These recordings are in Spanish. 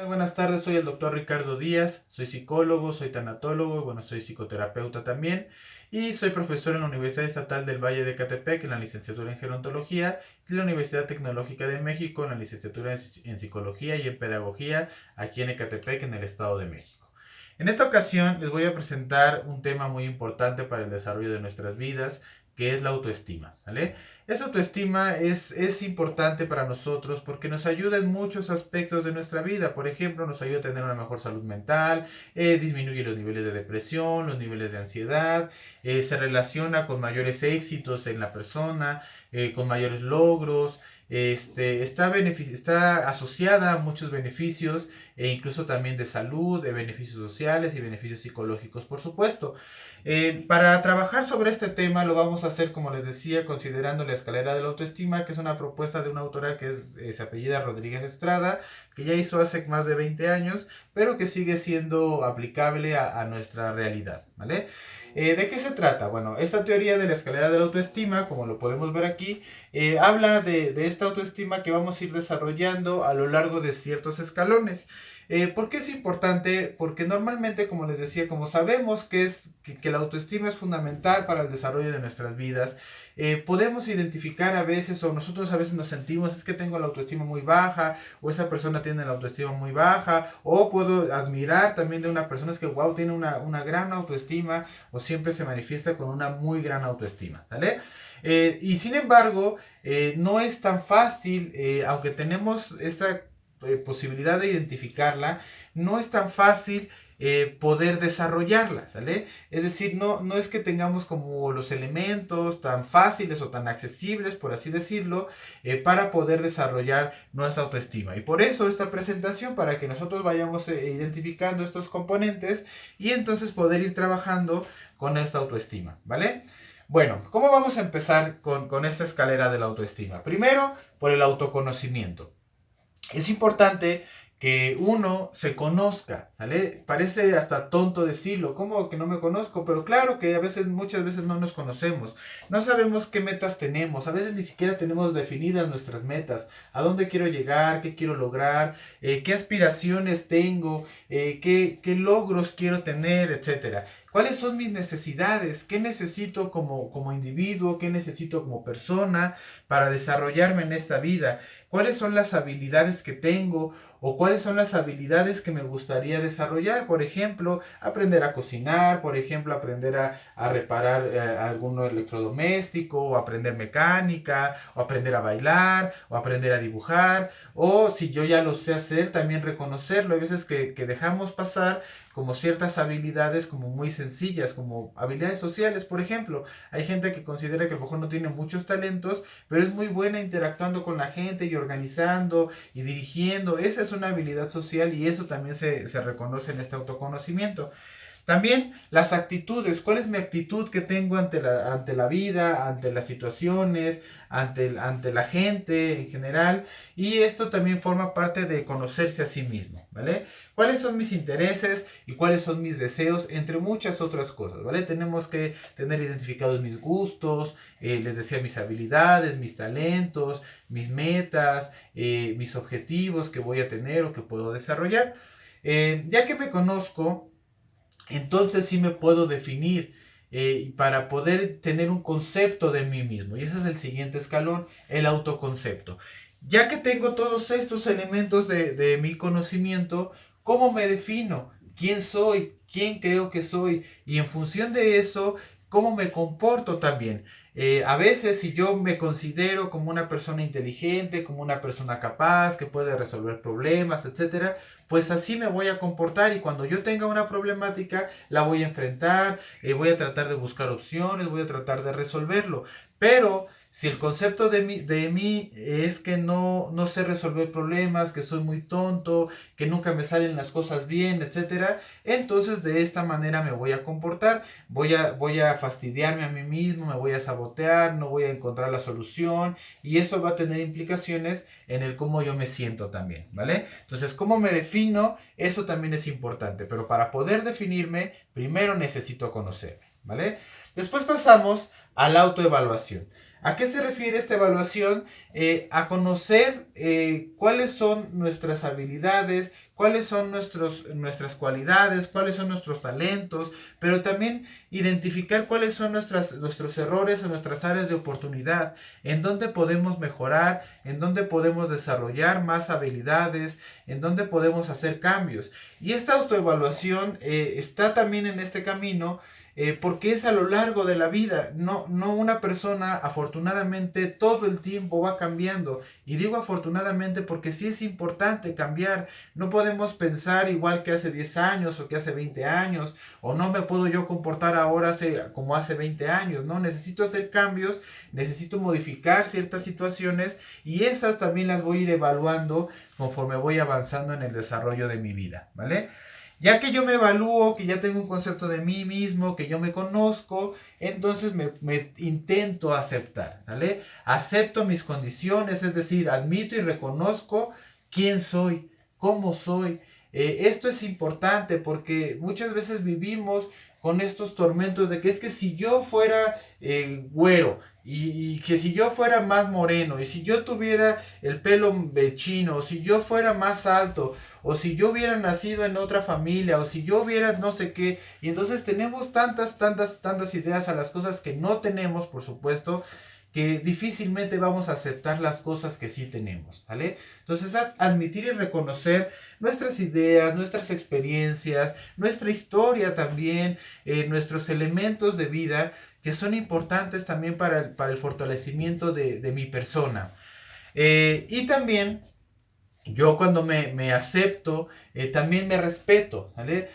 Buenas tardes, soy el doctor Ricardo Díaz, soy psicólogo, soy tanatólogo, soy psicoterapeuta también y soy profesor en la Universidad Estatal del Valle de Ecatepec en la licenciatura en Gerontología y la Universidad Tecnológica de México en la licenciatura en Psicología y en Pedagogía aquí en Ecatepec en el Estado de México. En esta ocasión les voy a presentar un tema muy importante para el desarrollo de nuestras vidas, que es la autoestima, ¿vale? Esa autoestima es importante para nosotros porque nos ayuda en muchos aspectos de nuestra vida. Por ejemplo, nos ayuda a tener una mejor salud mental, disminuye los niveles de depresión, los niveles de ansiedad, se relaciona con mayores éxitos en la persona, con mayores logros, está asociada a muchos beneficios e incluso también de salud, de beneficios sociales y beneficios psicológicos, por supuesto. Para trabajar sobre este tema lo vamos a hacer, como les decía, considerando la escalera de la autoestima, que es una propuesta de una autora que se apellida Rodríguez Estrada, que ya hizo hace más de 20 años, pero que sigue siendo aplicable a nuestra realidad, ¿vale? ¿De qué se trata? Bueno, esta teoría de la escalera de la autoestima, como lo podemos ver aquí, habla de esta autoestima que vamos a ir desarrollando a lo largo de ciertos escalones. ¿Por qué es importante? Porque normalmente, como les decía, como sabemos que la autoestima es fundamental para el desarrollo de nuestras vidas, podemos identificar a veces, o nosotros a veces nos sentimos, es que tengo la autoestima muy baja, o esa persona tiene la autoestima muy baja, o puedo admirar también de una persona, es que wow, tiene una gran autoestima, o siempre se manifiesta con una muy gran autoestima, ¿vale? Y sin embargo, no es tan fácil, aunque tenemos esta posibilidad de identificarla, no es tan fácil poder desarrollarla, ¿sale? Es decir, no es que tengamos como los elementos tan fáciles o tan accesibles, por así decirlo, para poder desarrollar nuestra autoestima. Y por eso esta presentación, para que nosotros vayamos identificando estos componentes y entonces poder ir trabajando con esta autoestima, ¿vale? Bueno, ¿cómo vamos a empezar con esta escalera de la autoestima? Primero, por el autoconocimiento. Es importante que uno se conozca, ¿vale? Parece hasta tonto decirlo, ¿cómo que no me conozco? Pero claro que a veces, muchas veces no nos conocemos, no sabemos qué metas tenemos, a veces ni siquiera tenemos definidas nuestras metas, a dónde quiero llegar, qué quiero lograr, qué aspiraciones tengo, qué logros quiero tener, etcétera. ¿Cuáles son mis necesidades? ¿Qué necesito como individuo? ¿Qué necesito como persona para desarrollarme en esta vida? ¿Cuáles son las habilidades que tengo o cuáles son las habilidades que me gustaría desarrollar? Por ejemplo, aprender a cocinar, por ejemplo, aprender a reparar algún electrodoméstico, o aprender mecánica, o aprender a bailar, o aprender a dibujar, o si yo ya lo sé hacer, también reconocerlo. Hay veces que dejamos pasar como ciertas habilidades como muy sencillas, como habilidades sociales, por ejemplo. Hay gente que considera que a lo mejor no tiene muchos talentos, pero es muy buena interactuando con la gente y organizando y dirigiendo. Esa es una habilidad social y eso también se reconoce en este autoconocimiento. También las actitudes, cuál es mi actitud que tengo ante la vida, ante las situaciones, ante la gente en general. Y esto también forma parte de conocerse a sí mismo, ¿vale? ¿Cuáles son mis intereses y cuáles son mis deseos? Entre muchas otras cosas, ¿vale? Tenemos que tener identificados mis gustos, les decía, mis habilidades, mis talentos, mis metas, mis objetivos que voy a tener o que puedo desarrollar. Ya que me conozco, entonces sí me puedo definir para poder tener un concepto de mí mismo. Y ese es el siguiente escalón, el autoconcepto. Ya que tengo todos estos elementos de mi conocimiento, ¿cómo me defino? ¿Quién soy? ¿Quién creo que soy? Y en función de eso, ¿cómo me comporto también? A veces si yo me considero como una persona inteligente, como una persona capaz, que puede resolver problemas, etcétera, pues así me voy a comportar y cuando yo tenga una problemática la voy a enfrentar, voy a tratar de buscar opciones, voy a tratar de resolverlo. Pero si el concepto de mí es que no sé resolver problemas, que soy muy tonto, que nunca me salen las cosas bien, etcétera, entonces de esta manera me voy a comportar, voy a fastidiarme a mí mismo, me voy a sabotear, no voy a encontrar la solución y eso va a tener implicaciones en el cómo yo me siento también, ¿vale? Entonces, ¿cómo me defino? Eso también es importante, pero para poder definirme, primero necesito conocerme, ¿vale? Después pasamos a la autoevaluación. ¿A qué se refiere esta evaluación? A conocer cuáles son nuestras habilidades, cuáles son nuestras cualidades, cuáles son nuestros talentos, pero también identificar cuáles son nuestros errores o nuestras áreas de oportunidad, en dónde podemos mejorar, en dónde podemos desarrollar más habilidades, en dónde podemos hacer cambios. Y esta autoevaluación está también en este camino porque es a lo largo de la vida. No una persona, afortunadamente, todo el tiempo va cambiando. Y digo afortunadamente porque sí es importante cambiar. No podemos pensar igual que hace 10 años o que hace 20 años. O no me puedo yo comportar ahora como hace 20 años. No, necesito hacer cambios, necesito modificar ciertas situaciones y esas también las voy a ir evaluando conforme voy avanzando en el desarrollo de mi vida, ¿vale? Ya que yo me evalúo, que ya tengo un concepto de mí mismo, que yo me conozco, entonces me intento aceptar, ¿vale? Acepto mis condiciones, es decir, admito y reconozco quién soy, cómo soy. Esto es importante porque muchas veces vivimos con estos tormentos de que es que si yo fuera güero y que si yo fuera más moreno y si yo tuviera el pelo chino o si yo fuera más alto o si yo hubiera nacido en otra familia o si yo hubiera no sé qué, y entonces tenemos tantas ideas a las cosas que no tenemos, por supuesto, que difícilmente vamos a aceptar las cosas que sí tenemos, ¿vale? Entonces, admitir y reconocer nuestras ideas, nuestras experiencias, nuestra historia también, nuestros elementos de vida que son importantes también para el fortalecimiento de mi persona. Y también yo cuando me acepto, también me respeto, ¿vale?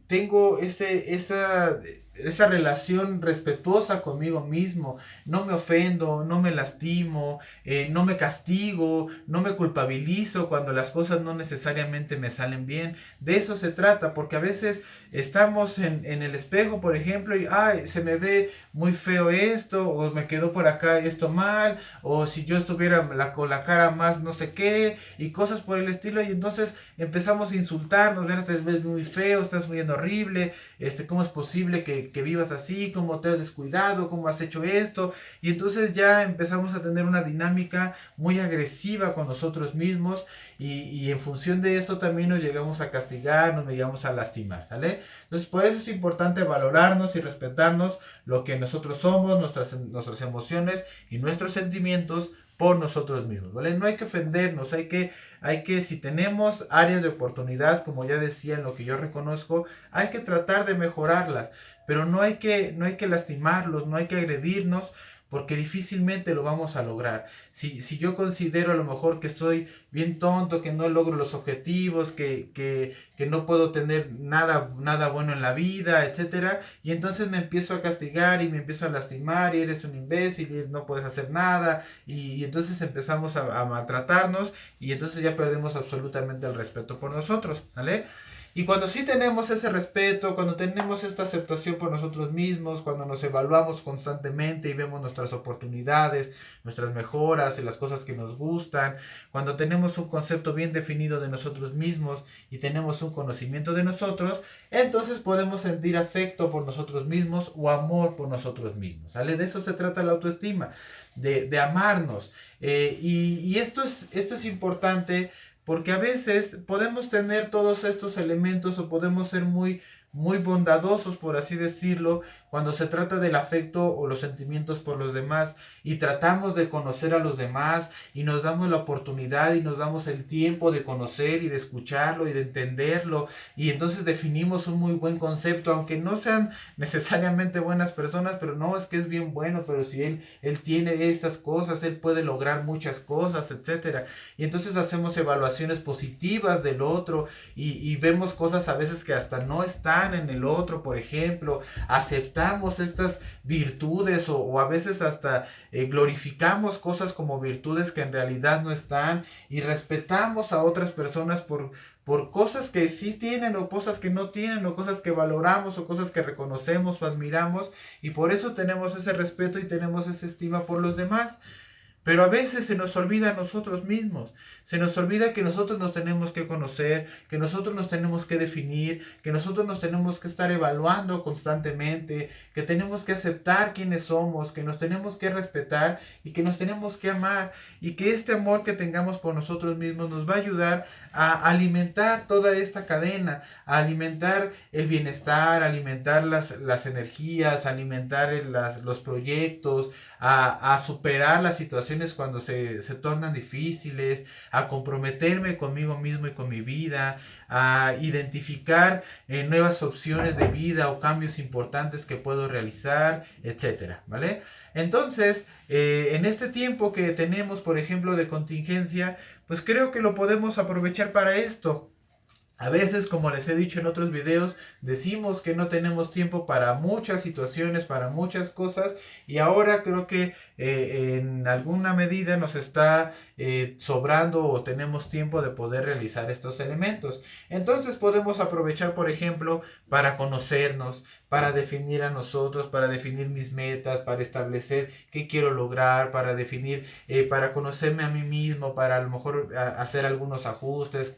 Tengo esa relación respetuosa conmigo mismo, no me ofendo, no me lastimo, no me castigo, no me culpabilizo cuando las cosas no necesariamente me salen bien. De eso se trata, porque a veces estamos en el espejo, por ejemplo, y ay, se me ve muy feo esto, o me quedó por acá esto mal, o si yo estuviera con la cara más no sé qué, y cosas por el estilo, y entonces empezamos a insultarnos, ¿verdad? Te ves muy feo, estás muy horrible, ¿cómo es posible que vivas así? ¿Cómo te has descuidado? ¿Cómo has hecho esto? Y entonces ya empezamos a tener una dinámica muy agresiva con nosotros mismos, y en función de eso también nos llegamos a castigar, nos llegamos a lastimar, ¿sale? Entonces por eso es importante valorarnos y respetarnos lo que nosotros somos, nuestras emociones y nuestros sentimientos por nosotros mismos, ¿vale? No hay que ofendernos, si tenemos áreas de oportunidad, como ya decía en lo que yo reconozco, hay que tratar de mejorarlas, pero no hay que lastimarlos, no hay que agredirnos, porque difícilmente lo vamos a lograr. Si yo considero a lo mejor que estoy bien tonto, que no logro los objetivos, que no puedo tener nada bueno en la vida, etcétera, y entonces me empiezo a castigar y me empiezo a lastimar y eres un imbécil y no puedes hacer nada, y entonces empezamos a maltratarnos y entonces ya perdemos absolutamente el respeto por nosotros, ¿vale? Y cuando sí tenemos ese respeto, cuando tenemos esta aceptación por nosotros mismos, cuando nos evaluamos constantemente y vemos nuestras oportunidades, nuestras mejoras y las cosas que nos gustan, cuando tenemos un concepto bien definido de nosotros mismos y tenemos un conocimiento de nosotros, entonces podemos sentir afecto por nosotros mismos o amor por nosotros mismos, ¿vale? De eso se trata la autoestima, de amarnos. Y esto es importante porque a veces podemos tener todos estos elementos o podemos ser muy bondadosos, por así decirlo, cuando se trata del afecto o los sentimientos por los demás y tratamos de conocer a los demás y nos damos la oportunidad y nos damos el tiempo de conocer y de escucharlo y de entenderlo y entonces definimos un muy buen concepto, aunque no sean necesariamente buenas personas, pero no, es que es bien bueno, pero si él tiene estas cosas, él puede lograr muchas cosas, etcétera. Y entonces hacemos evaluaciones positivas del otro y vemos cosas a veces que hasta no están en el otro, por ejemplo, aceptamos estas virtudes o a veces hasta glorificamos cosas como virtudes que en realidad no están y respetamos a otras personas por cosas que sí tienen o cosas que no tienen o cosas que valoramos o cosas que reconocemos o admiramos y por eso tenemos ese respeto y tenemos esa estima por los demás. Pero a veces se nos olvida a nosotros mismos, se nos olvida que nosotros nos tenemos que conocer, que nosotros nos tenemos que definir, que nosotros nos tenemos que estar evaluando constantemente, que tenemos que aceptar quiénes somos, que nos tenemos que respetar y que nos tenemos que amar, y que este amor que tengamos por nosotros mismos nos va a ayudar a alimentar toda esta cadena, a alimentar el bienestar, a alimentar las energías, a alimentar los proyectos, a superar las situaciones cuando se tornan difíciles, a comprometerme conmigo mismo y con mi vida, a identificar nuevas opciones de vida o cambios importantes que puedo realizar, etcétera, ¿vale? Entonces, en este tiempo que tenemos, por ejemplo, de contingencia, pues creo que lo podemos aprovechar para esto. A veces, como les he dicho en otros videos, decimos que no tenemos tiempo para muchas situaciones, para muchas cosas, y ahora creo que en alguna medida nos está sobrando o tenemos tiempo de poder realizar estos elementos. Entonces podemos aprovechar, por ejemplo, para conocernos, para definir a nosotros, para definir mis metas, para establecer qué quiero lograr, para definir, para conocerme a mí mismo, para a lo mejor hacer algunos ajustes,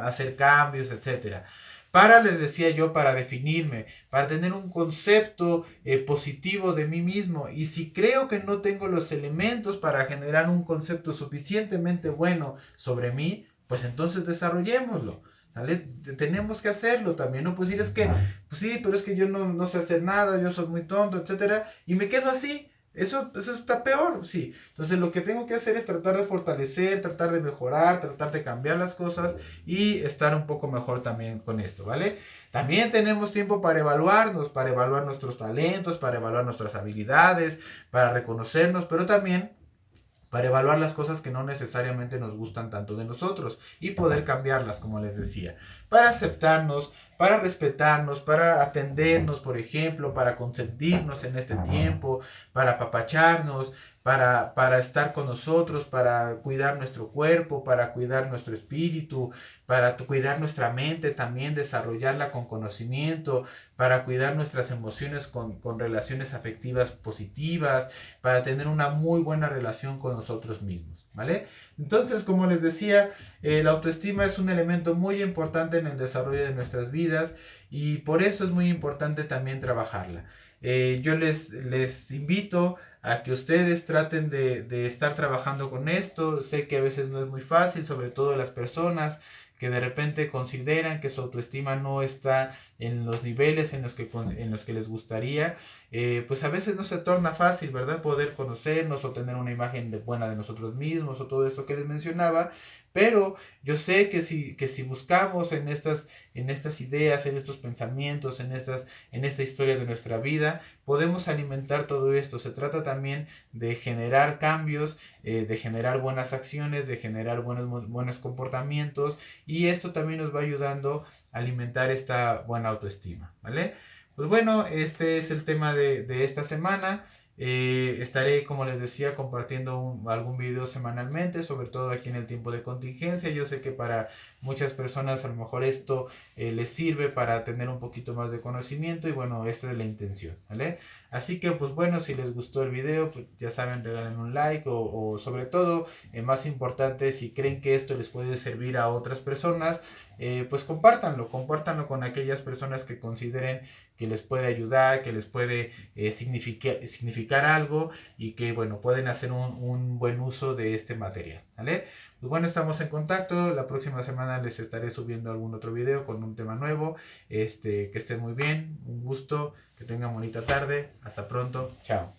hacer cambios, etcétera. Para, les decía yo, para definirme, para tener un concepto positivo de mí mismo. Y si creo que no tengo los elementos para generar un concepto suficientemente bueno sobre mí, pues entonces desarrollémoslo. ¿Sale? Tenemos que hacerlo también, ¿no? Pues decir, es que, pues sí, pero es que yo no sé hacer nada, yo soy muy tonto, etcétera, y me quedo así. Eso está peor, sí. Entonces lo que tengo que hacer es tratar de fortalecer, tratar de mejorar, tratar de cambiar las cosas y estar un poco mejor también con esto, ¿vale? También tenemos tiempo para evaluarnos, para evaluar nuestros talentos, para evaluar nuestras habilidades, para reconocernos, pero también para evaluar las cosas que no necesariamente nos gustan tanto de nosotros y poder cambiarlas, como les decía, para aceptarnos, para respetarnos, para atendernos, por ejemplo, para consentirnos en este tiempo, para apapacharnos, para estar con nosotros, para cuidar nuestro cuerpo, para cuidar nuestro espíritu, para cuidar nuestra mente también, desarrollarla con conocimiento, para cuidar nuestras emociones con relaciones afectivas positivas, para tener una muy buena relación con nosotros mismos, ¿vale? Entonces, como les decía, la autoestima es un elemento muy importante en el desarrollo de nuestras vidas y por eso es muy importante también trabajarla. Yo les invito a que ustedes traten de estar trabajando con esto. Sé que a veces no es muy fácil, sobre todo las personas que de repente consideran que su autoestima no está en los niveles en los que les gustaría, pues a veces no se torna fácil, ¿verdad? Poder conocernos o tener una imagen buena de nosotros mismos o todo esto que les mencionaba. Pero yo sé que si buscamos en estas ideas, en estos pensamientos, en esta historia de nuestra vida, podemos alimentar todo esto. Se trata también de generar cambios, de generar buenas acciones, de generar buenos comportamientos, y esto también nos va ayudando a alimentar esta buena autoestima, ¿vale? Pues bueno, este es el tema de esta semana. Estaré, como les decía, compartiendo algún video semanalmente, sobre todo aquí en el tiempo de contingencia. Yo sé que para muchas personas a lo mejor esto les sirve para tener un poquito más de conocimiento y bueno, esta es la intención, ¿vale? Así que pues bueno, si les gustó el video, pues ya saben, regalen un like o sobre todo, más importante, si creen que esto les puede servir a otras personas, pues compártanlo con aquellas personas que consideren que les puede ayudar, que les puede significar algo y que, bueno, pueden hacer un buen uso de este material, ¿vale? Pues bueno, estamos en contacto. La próxima semana les estaré subiendo algún otro video con un tema nuevo. Que estén muy bien, un gusto, que tengan bonita tarde. Hasta pronto, chao.